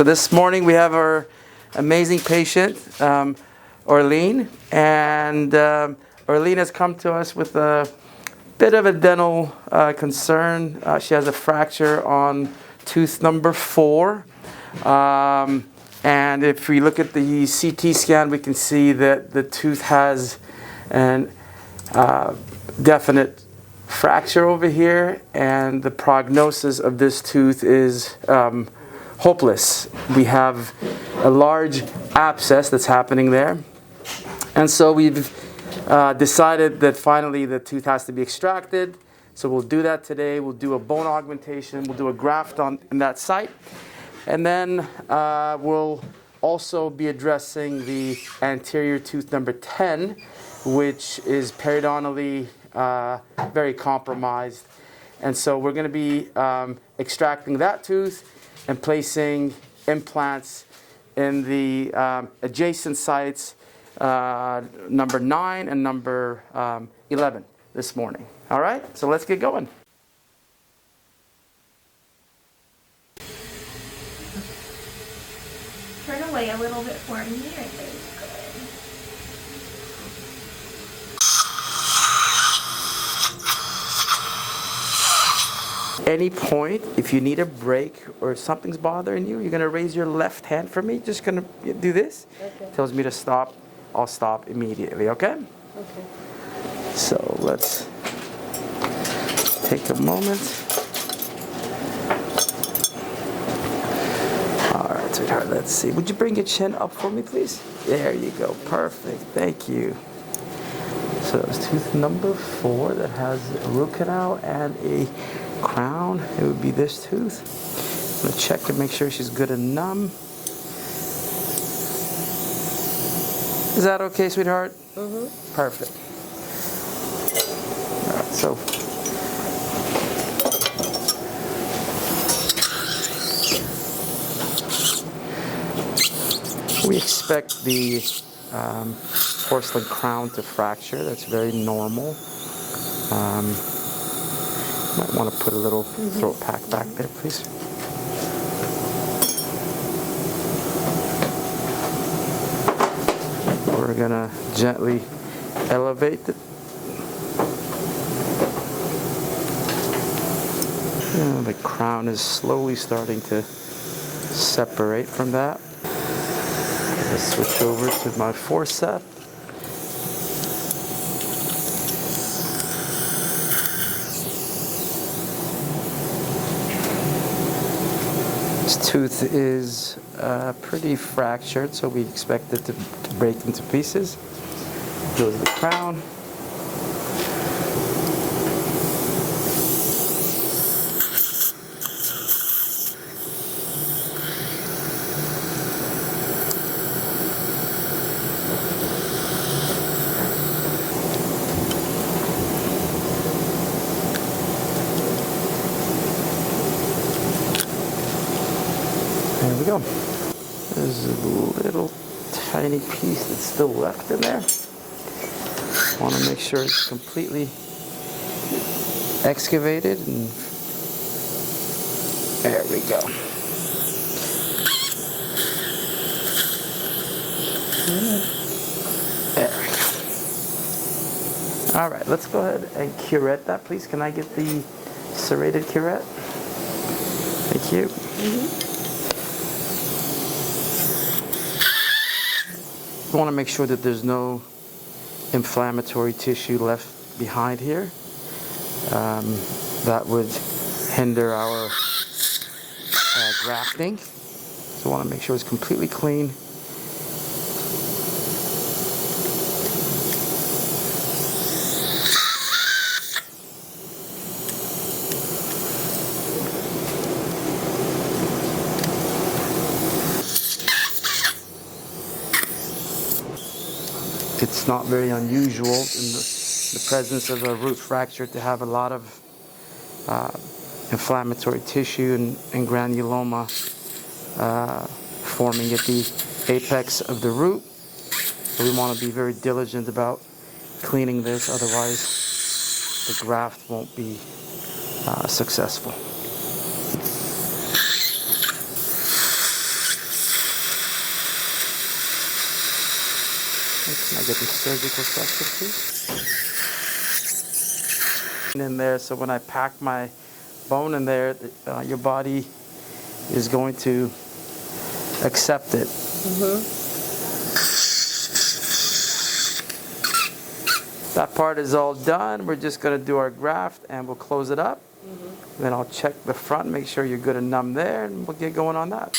So this morning we have our amazing patient, Orlean, and Orlean has come to us with a bit of a dental concern. She has a fracture on tooth number 4. And if we look at the CT scan, we can see that the tooth has an definite fracture over here, and the prognosis of this tooth is hopeless. We have a large abscess that's happening there, and so we've decided that finally the tooth has to be extracted. So we'll do that today. We'll do a bone augmentation. We'll do a graft on that site, and then we'll also be addressing the anterior tooth number 10, which is periodontally very compromised. And so we're going to be extracting that tooth and placing implants in the adjacent sites, number 9 and number 11 this morning. All right, so let's get going. Turn away a little bit for me. Right there. Any point, if you need a break or something's bothering you, you're going to raise your left hand for me. Just going to do this. Okay. Tells me to stop. I'll stop immediately, okay? Okay. So let's take a moment. All right, sweetheart, let's see. Would you bring your chin up for me, please? There you go. Perfect. Thank you. So that was tooth number 4 that has a root canal and a crown. It would be this tooth. I'm going to check to make sure she's good and numb. Is that okay, sweetheart? Mm-hmm. Perfect. All right, so we expect the porcelain crown to fracture. That's very normal. Might want to put a little throat pack back there, please. We're gonna gently elevate it. The crown is slowly starting to separate from that. Let's switch over to my forceps. This tooth is pretty fractured, so we expect it to break into pieces. Goes the crown. There we go. There's a little tiny piece that's still left in there. Want to make sure it's completely excavated, and there we go. There we go. All right, let's go ahead and curette that, please. Can I get the serrated curette? Thank you. We want to make sure that there's no inflammatory tissue left behind here. That would hinder our grafting. So we want to make sure it's completely clean. It's not very unusual in the presence of a root fracture to have a lot of inflammatory tissue and granuloma forming at the apex of the root. So we want to be very diligent about cleaning this, otherwise the graft won't be successful. Can I get the surgical section, please? In there, so when I pack my bone in there, your body is going to accept it. That part is all done. We're just going to do our graft and we'll close it up. Then I'll check the front, make sure you're good and numb there, and we'll get going on that.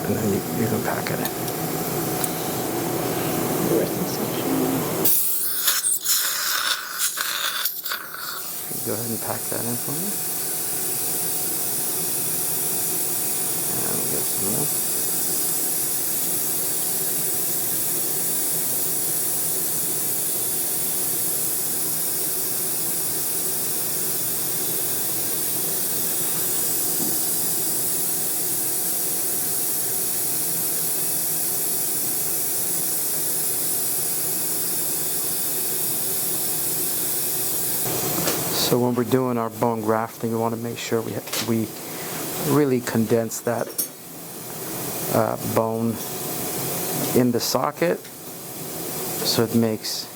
And then you can pack it in. Go ahead and pack that in for me. And we'll get some more. So when we're doing our bone grafting, we want to make sure we really condense that bone in the socket so it makes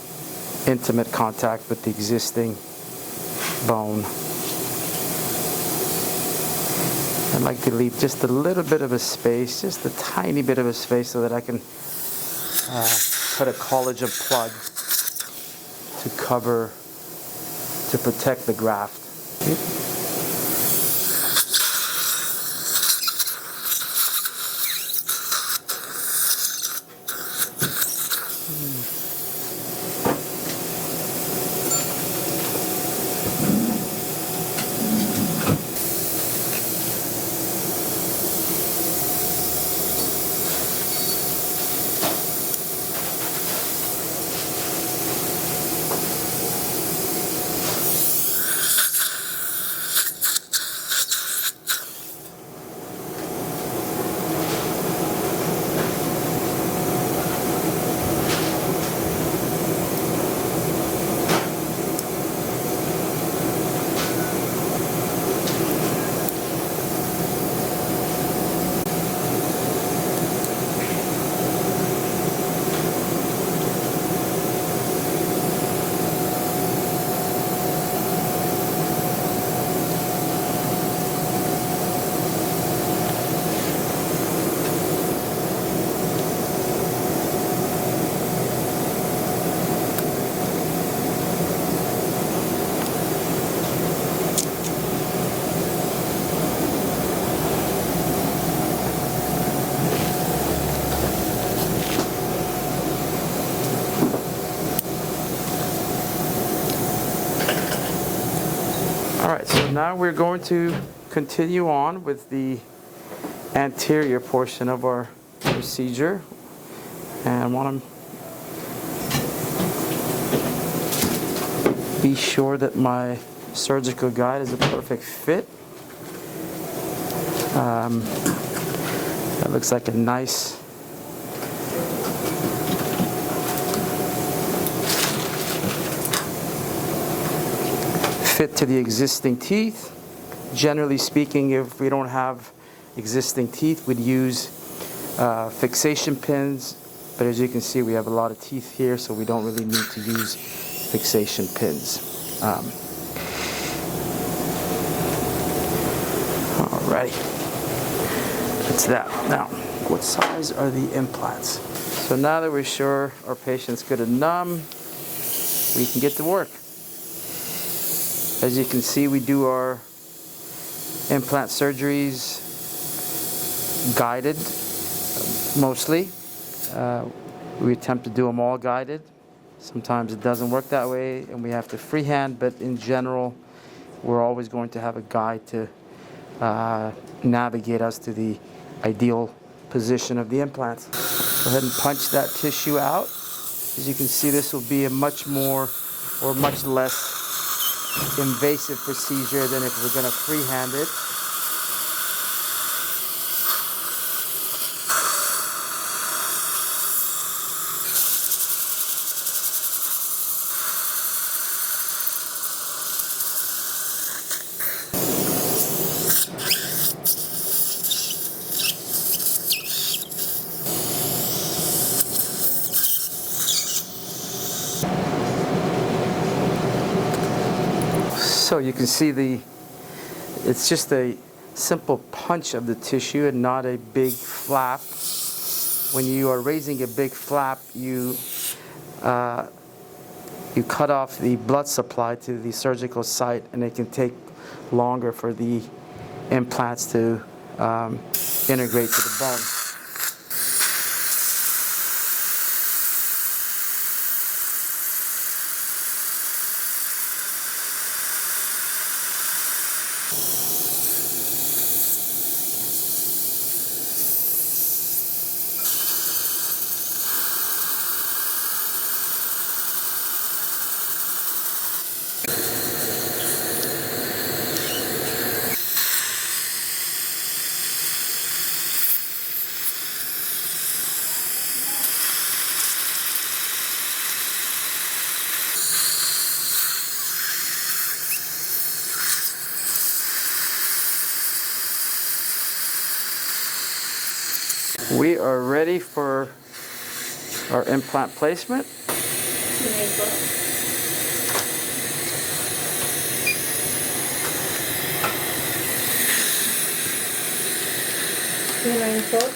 intimate contact with the existing bone. I like to leave just a little bit of a space, just a tiny bit of a space, so that I can put a collagen plug to cover, to protect the graft. Alright, so now we're going to continue on with the anterior portion of our procedure. And I want to be sure that my surgical guide is a perfect fit. That looks like a nice fit to the existing teeth. Generally speaking, if we don't have existing teeth, we'd use fixation pins, but as you can see, we have a lot of teeth here, so we don't really need to use fixation pins. Alrighty, that's that. Now, what size are the implants? So now that we're sure our patient's good and numb, we can get to work. As you can see, we do our implant surgeries guided, mostly. We attempt to do them all guided. Sometimes it doesn't work that way and we have to freehand, but in general, we're always going to have a guide to navigate us to the ideal position of the implants. Go ahead and punch that tissue out. As you can see, this will be a much more or much less invasive procedure than if we're going to freehand it. So you can see it's just a simple punch of the tissue and not a big flap. When you are raising a big flap, you cut off the blood supply to the surgical site, and it can take longer for the implants to integrate to the bone. We are ready for our implant placement.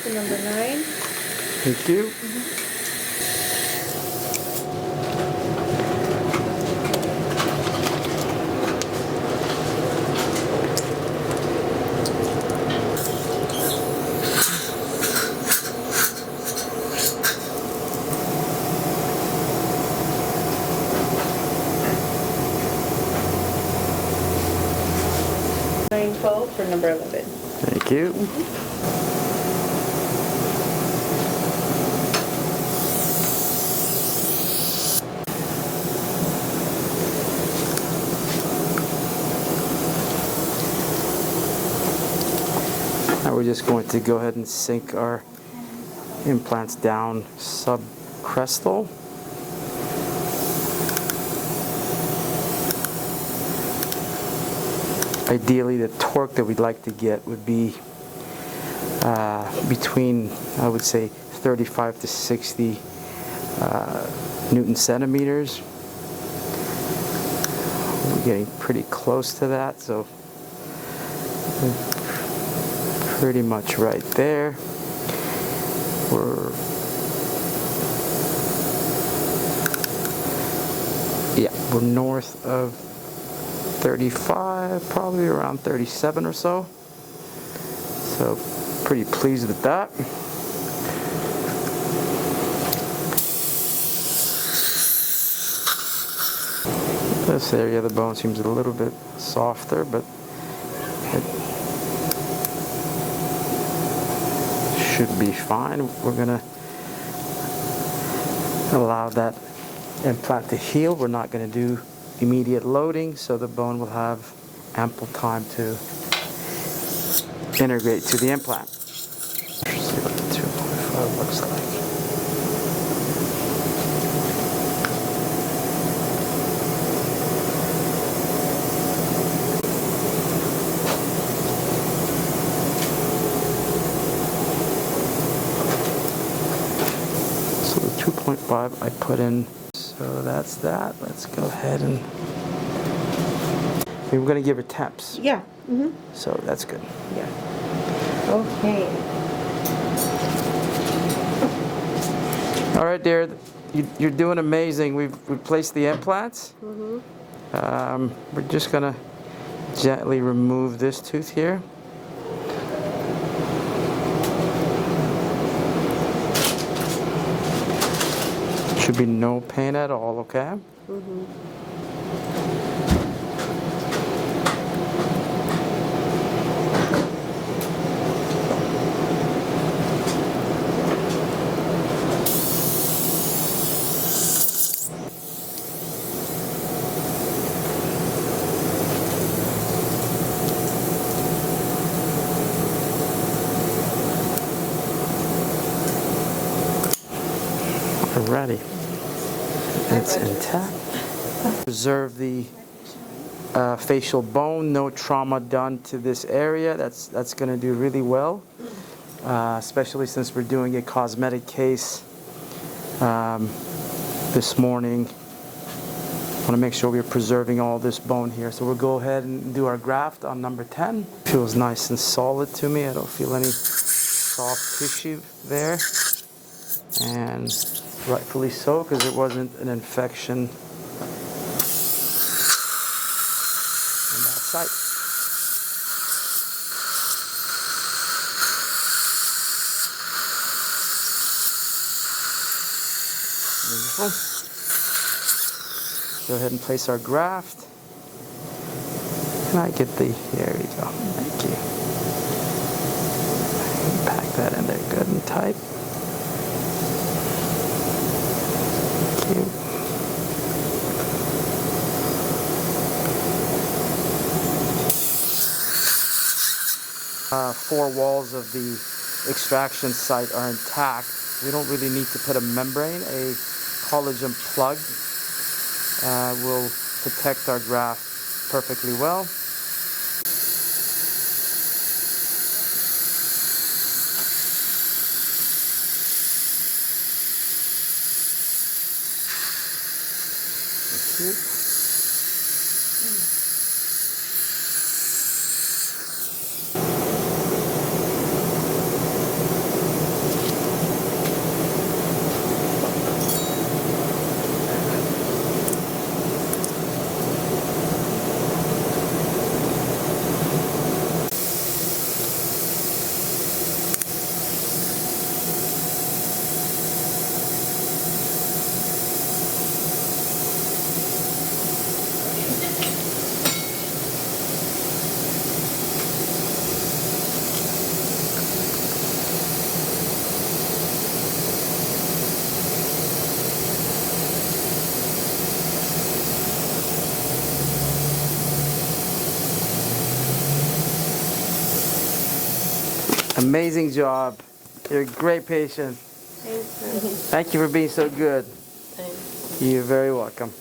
To number 9. Thank you. For number 11. Thank you. Now we're just going to go ahead and sink our implants down subcrestal. Ideally, the torque that we'd like to get would be between, I would say, 35 to 60 Newton centimeters. We're getting pretty close to that, so we're pretty much right there. We're north of 35, probably around 37 or so. So pretty pleased with that. This area of the bone seems a little bit softer, but it should be fine. We're gonna allow that implant to heal. We're not going to do immediate loading, so the bone will have ample time to integrate to the implant. Let's see what the 2.5 looks like. So the 2.5 I put in. So that's that. Let's go ahead and we're going to give her temps. Yeah. So that's good. Yeah. Okay. All right, dear. You're doing amazing. We've replaced the implants. We're just going to gently remove this tooth here. Should be no pain at all, okay? Ready. It's intact. Preserve the facial bone. No trauma done to this area. That's going to do really well, especially since we're doing a cosmetic case this morning. I want to make sure we're preserving all this bone here. So we'll go ahead and do our graft on number 10. Feels nice and solid to me. I don't feel any soft tissue there. And rightfully so, because there wasn't an infection in that site. Beautiful. Go ahead and place our graft. Can I get the, there we go, thank you. Pack that in there good and tight. Thank you. Four walls of the extraction site are intact. We don't really need to put a membrane. A collagen plug will protect our graft perfectly well. Thank you. Amazing job. You're a great patient. Thank you. Thank you for being so good. Thanks. You're very welcome.